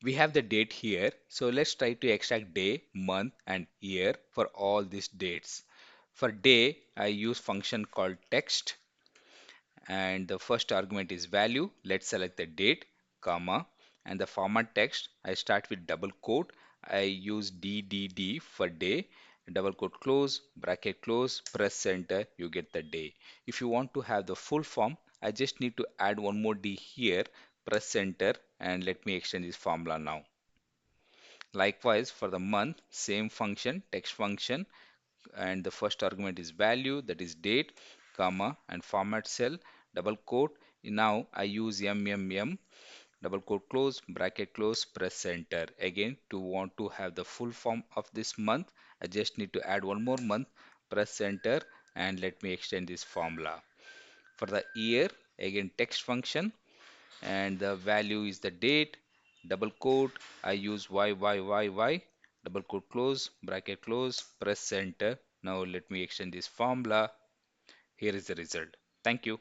We have the date here, so let's try to extract day, month, and year for all these dates. For day, I use function called text, and the first argument is value. Let's select the date, comma, and the format text. I start with double quote. I use DDD for day, double quote close, bracket close, press enter, you get the day. If you want to have the full form, I just need to add one more D here, press enter, and let me extend this formula now. Likewise, for the month, same function, text function, and the first argument is value, that is date, comma, and format cell, double quote. Now I use MMM, double quote close, bracket close, press enter. Again, to want to have the full form of this month, I just need to add one more month, press enter, and let me extend this formula. For the year, again text function, and the value is the date, double quote. I use YYYY, double quote close, bracket close, press enter. Now let me extend this formula. Here is the result. Thank you.